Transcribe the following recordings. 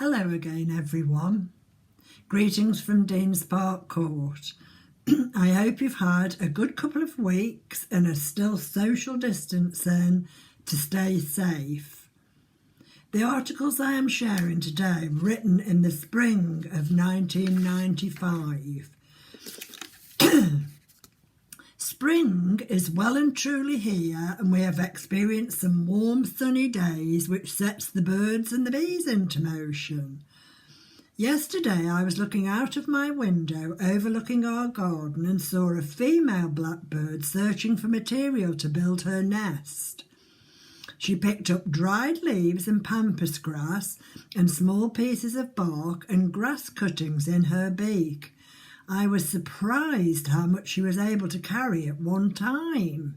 Hello again, everyone. Greetings from Dean's Park Court. I hope you've had a good couple of weeks and are still social distancing to stay safe. The articles I am sharing today were written in the spring of 1995. Spring is well and truly here, and we have experienced some warm sunny days which sets the birds and the bees into motion. Yesterday I was looking out of my window overlooking our garden and saw a female blackbird searching for material to build her nest. She picked up dried leaves and pampas grass and small pieces of bark and grass cuttings in her beak. I was surprised how much she was able to carry at one time.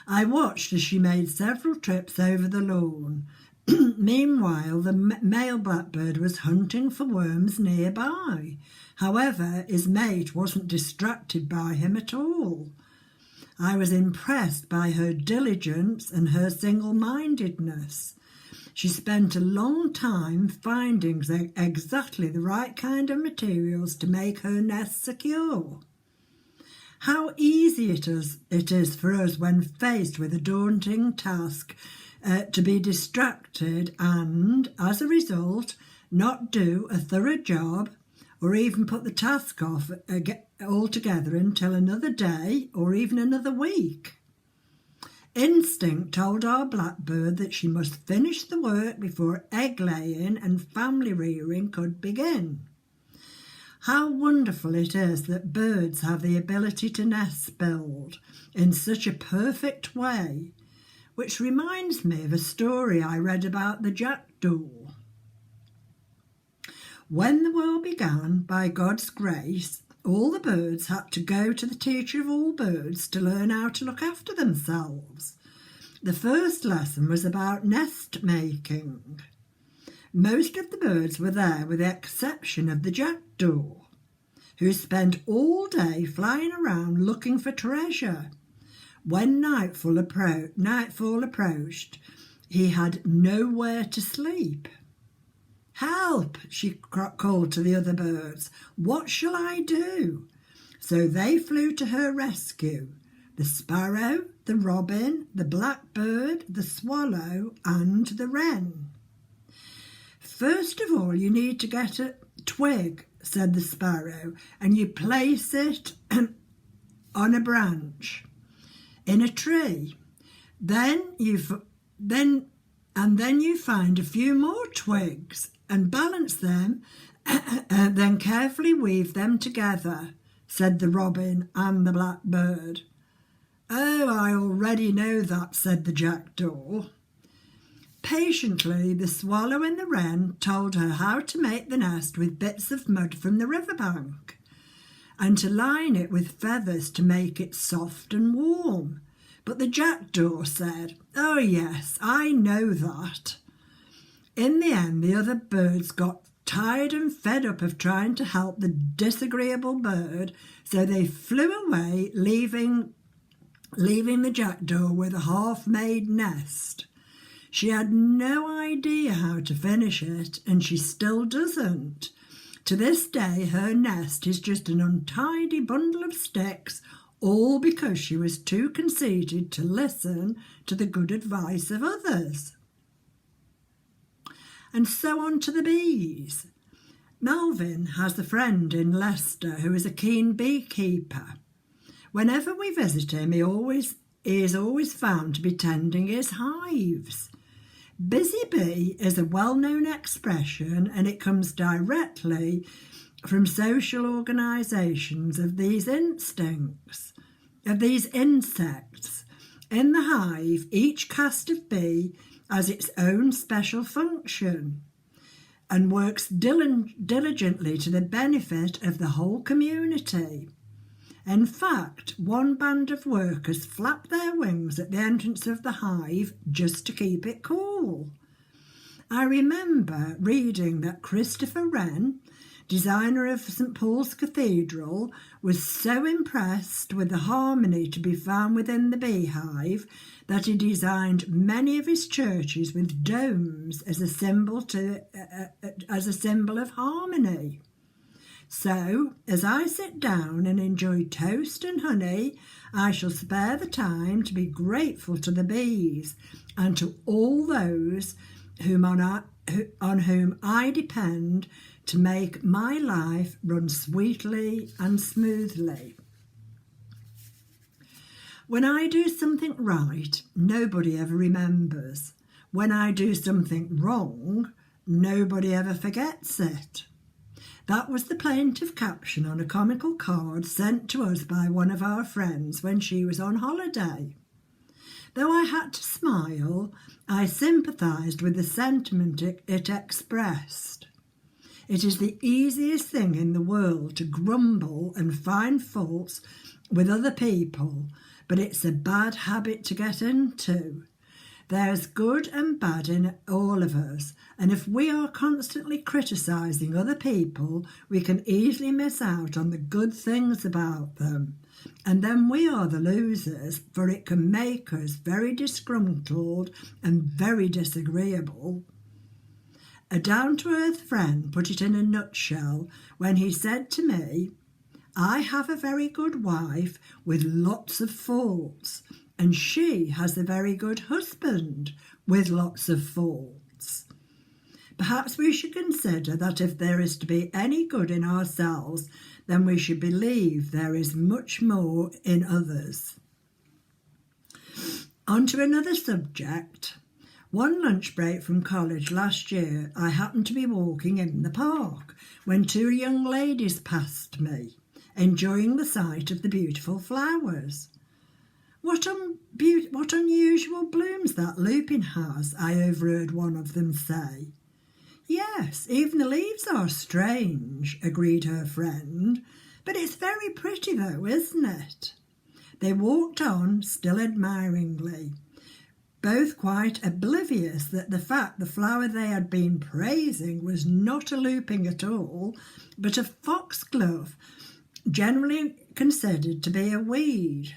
I watched as she made several trips over the lawn. Meanwhile, the male blackbird was hunting for worms nearby. However, his mate wasn't distracted by him at all. I was impressed by her diligence and her single-mindedness. She spent a long time finding exactly the right kind of materials to make her nest secure. How easy it is for us when faced with a daunting task to be distracted and, as a result, not do a thorough job or even put the task off altogether until another day or even another week. Instinct told our blackbird that she must finish the work before egg laying and family rearing could begin. How wonderful it is that birds have the ability to nest build in such a perfect way, which reminds me of a story I read about the jackdaw. When the world began, by God's grace, all the birds had to go to the teacher of all birds to learn how to look after themselves. The first lesson was about nest making. Most of the birds were there with the exception of the jackdaw, who spent all day flying around looking for treasure. When nightfall approached, he had nowhere to sleep. "Help!" she called to the other birds. "What shall I do?" So they flew to her rescue. The sparrow, the robin, the blackbird, the swallow, and the wren. "First of all, you need to get a twig," said the sparrow, "and you place it on a branch in a tree. Then you find a few more twigs and balance them, and then carefully weave them together," said the robin and the blackbird. "Oh, I already know that," said the jackdaw. Patiently, the swallow and the wren told her how to make the nest with bits of mud from the riverbank and to line it with feathers to make it soft and warm. But the jackdaw said, "Oh yes, I know that." In the end, the other birds got tired and fed up of trying to help the disagreeable bird, so they flew away, leaving the jackdaw with a half-made nest. She had no idea how to finish it, and she still doesn't. To this day, her nest is just an untidy bundle of sticks, all because she was too conceited to listen to the good advice of others. And so on to the bees. Melvin has a friend in Leicester who is a keen beekeeper. Whenever we visit him, he is always found to be tending his hives. Busy bee is a well-known expression, and it comes directly from social organisations of these insects. In the hive, each caste of bee has its own special function and works diligently to the benefit of the whole community. In fact, one band of workers flap their wings at the entrance of the hive just to keep it cool. I remember reading that Christopher Wren designer of St Paul's Cathedral, was so impressed with the harmony to be found within the beehive that he designed many of his churches with domes as a symbol of harmony. So, as I sit down and enjoy toast and honey, I shall spare the time to be grateful to the bees and to all those on whom I depend to make my life run sweetly and smoothly. When I do something right, nobody ever remembers. When I do something wrong, nobody ever forgets it. That was the plaintive caption on a comical card sent to us by one of our friends when she was on holiday. Though I had to smile, I sympathised with the sentiment it expressed. It is the easiest thing in the world to grumble and find faults with other people, but it's a bad habit to get into. There's good and bad in all of us, and if we are constantly criticising other people, we can easily miss out on the good things about them. And then we are the losers, for it can make us very disgruntled and very disagreeable. A down-to-earth friend put it in a nutshell when he said to me, "I have a very good wife with lots of faults, and she has a very good husband with lots of faults." Perhaps we should consider that if there is to be any good in ourselves, then we should believe there is much more in others. On to another subject. One lunch break from college last year, I happened to be walking in the park when two young ladies passed me, enjoying the sight of the beautiful flowers. What unusual blooms that lupin has," I overheard one of them say. "Yes, even the leaves are strange," agreed her friend. "But it's very pretty though, isn't it?" They walked on, still admiringly, both quite oblivious that the flower they had been praising was not a lupin at all, but a foxglove, generally considered to be a weed.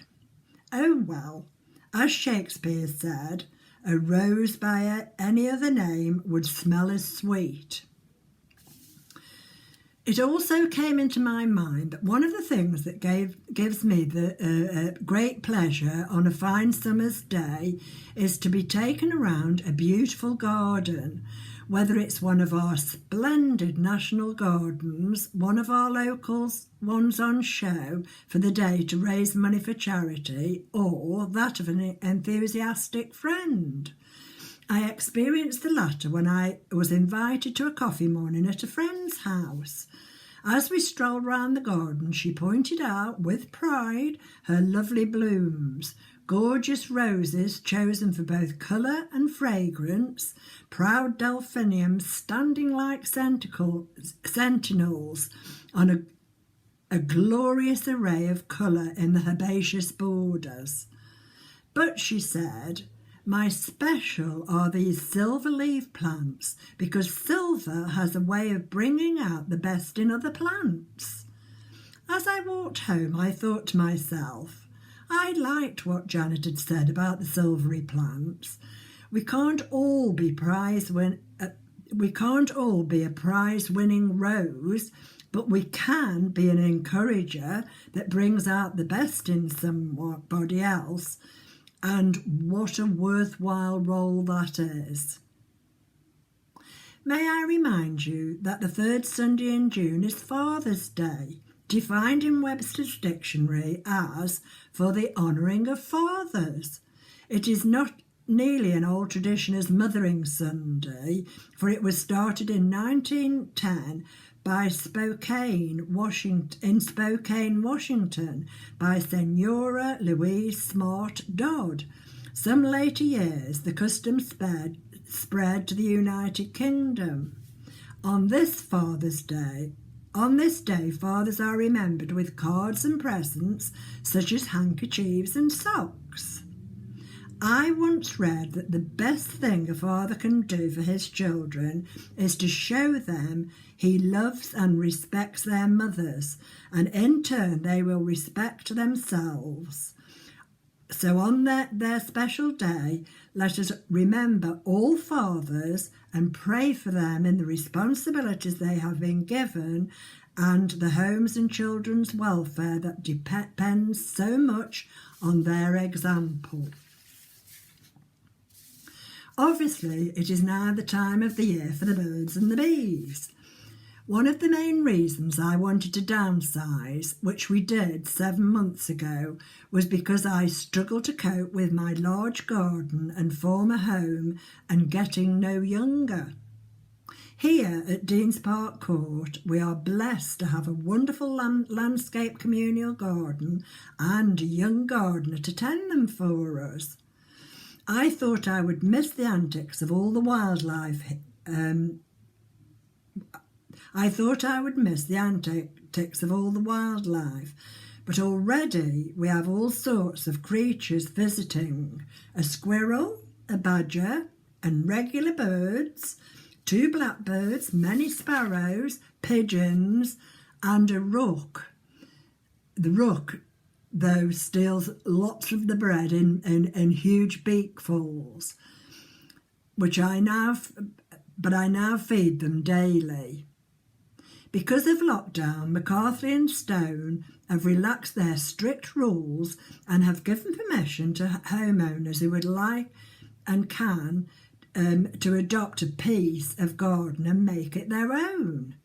Oh well, as Shakespeare said, a rose by any other name would smell as sweet. It also came into my mind that one of the things that gives me the great pleasure on a fine summer's day is to be taken around a beautiful garden, whether it's one of our splendid national gardens, one of our local ones on show for the day to raise money for charity, or that of an enthusiastic friend. I experienced the latter when I was invited to a coffee morning at a friend's house. As we strolled round the garden, she pointed out with pride her lovely blooms, gorgeous roses chosen for both colour and fragrance, proud delphiniums standing like sentinels on a glorious array of colour in the herbaceous borders. "But," she said, "my special are these silver leaf plants, because silver has a way of bringing out the best in other plants." As I walked home, I thought to myself, I liked what Janet had said about the silvery plants. We can't all be a prize-winning rose, but we can be an encourager that brings out the best in somebody else. And what a worthwhile role that is. May I remind you that the third Sunday in June is Father's Day, defined in Webster's Dictionary as for the honouring of fathers. It is not nearly an old tradition as Mothering Sunday, for it was started in 1910 by Spokane, Washington, by Senora Louise Smart Dodd. Some later years, the custom spread to the United Kingdom. On this day, fathers are remembered with cards and presents such as handkerchiefs and socks. I once read that the best thing a father can do for his children is to show them he loves and respects their mothers, and in turn they will respect themselves. So on their special day, let us remember all fathers and pray for them in the responsibilities they have been given and the homes and children's welfare that depends so much on their example. Obviously, it is now the time of the year for the birds and the bees. One of the main reasons I wanted to downsize, which we did 7 months ago, was because I struggled to cope with my large garden and former home and getting no younger. Here at Dean's Park Court, we are blessed to have a wonderful landscape communal garden and a young gardener to tend them for us. I thought I would miss the antics of all the wildlife but already we have all sorts of creatures visiting: a squirrel, a badger, and regular birds, 2 blackbirds, many sparrows, pigeons, and a rook. The rook, though, steals lots of the bread in huge beakfuls, which I now feed them daily. Because of lockdown, McCarthy and Stone have relaxed their strict rules and have given permission to homeowners who would like and can to adopt a piece of garden and make it their own.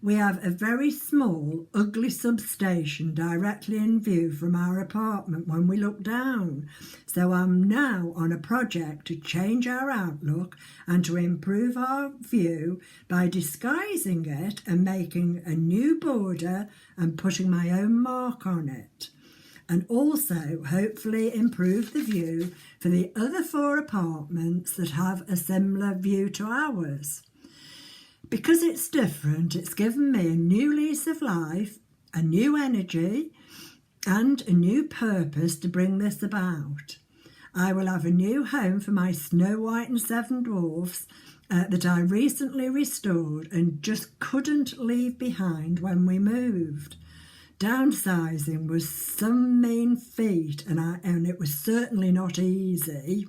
We have a very small, ugly substation directly in view from our apartment when we look down. So I'm now on a project to change our outlook and to improve our view by disguising it and making a new border and putting my own mark on it. And also hopefully improve the view for the other 4 apartments that have a similar view to ours. Because it's different, it's given me a new lease of life, a new energy, and a new purpose to bring this about. I will have a new home for my Snow White and 7 Dwarfs that I recently restored and just couldn't leave behind when we moved. Downsizing was some mean feat, and it was certainly not easy.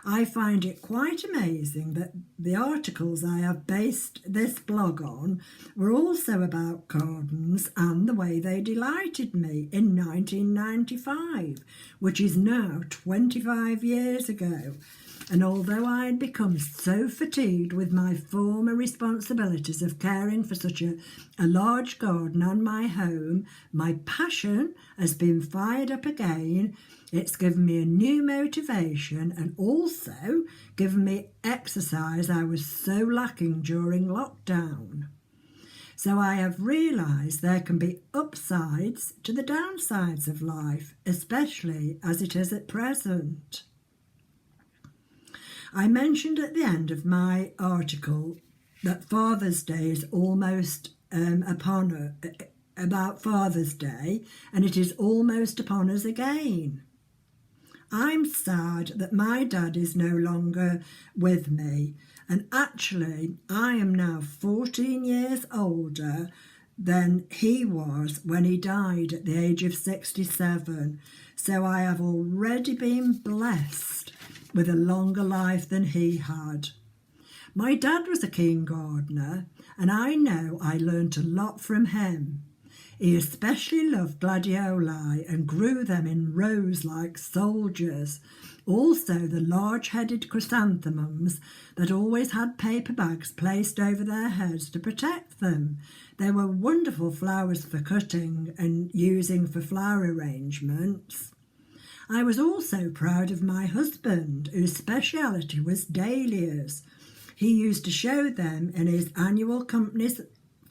I find it quite amazing that the articles I have based this blog on were also about gardens and the way they delighted me in 1995, which is now 25 years ago. And although I had become so fatigued with my former responsibilities of caring for such a large garden and my home, my passion has been fired up again. It's given me a new motivation and also given me exercise I was so lacking during lockdown. So I have realised there can be upsides to the downsides of life, especially as it is at present. I mentioned at the end of my article that Father's Day is almost upon us, about Father's Day, and it is almost upon us again. I'm sad that my dad is no longer with me, and actually I am now 14 years older than he was when he died at the age of 67, so I have already been blessed with a longer life than he had. My dad was a keen gardener, and I know I learnt a lot from him. He especially loved gladioli and grew them in rows like soldiers. Also the large-headed chrysanthemums that always had paper bags placed over their heads to protect them. They were wonderful flowers for cutting and using for flower arrangements. I was also proud of my husband, whose speciality was dahlias. He used to show them in his annual company's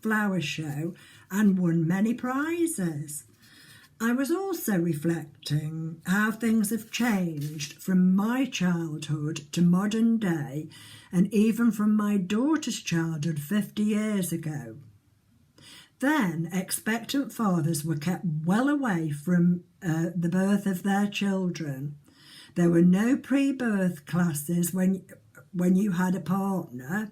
flower show and won many prizes. I was also reflecting how things have changed from my childhood to modern day, and even from my daughter's childhood 50 years ago. Then expectant fathers were kept well away from the birth of their children. There were no pre-birth classes when you had a partner,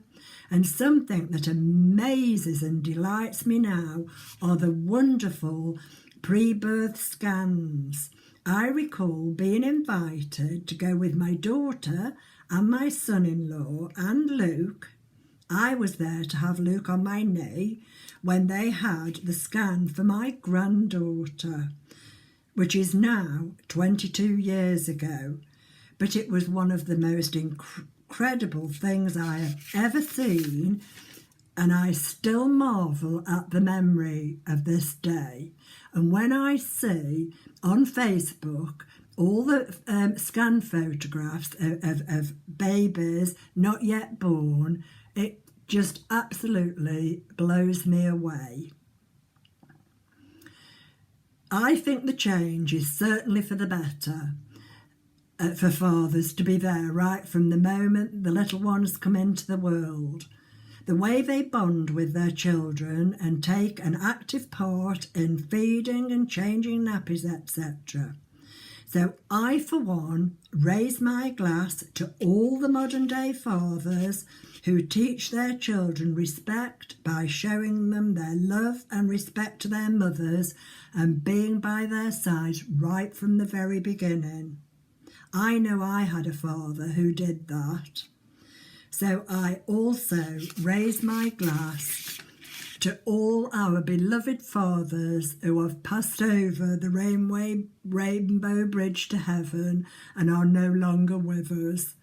and something that amazes and delights me now are the wonderful pre-birth scans. I recall being invited to go with my daughter and my son-in-law and Luke. I was there to have Luke on my knee when they had the scan for my granddaughter, which is now 22 years ago. But it was one of the most incredible things I have ever seen, and I still marvel at the memory of this day. And when I see on Facebook all the scan photographs of babies not yet born, it just absolutely blows me away. I think the change is certainly for the better, for fathers to be there right from the moment the little ones come into the world. The way they bond with their children and take an active part in feeding and changing nappies, etc. So I, for one, raise my glass to all the modern day fathers who teach their children respect by showing them their love and respect to their mothers and being by their side right from the very beginning. I know I had a father who did that. So I also raise my glass to all our beloved fathers who have passed over the rainbow bridge to heaven and are no longer with us.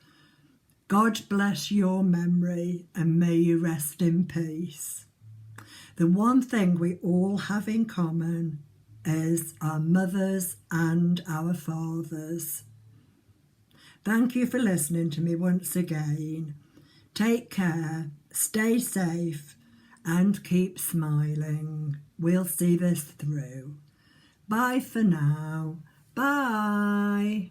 God bless your memory and may you rest in peace. The one thing we all have in common is our mothers and our fathers. Thank you for listening to me once again. Take care, stay safe, and keep smiling. We'll see this through. Bye for now. Bye.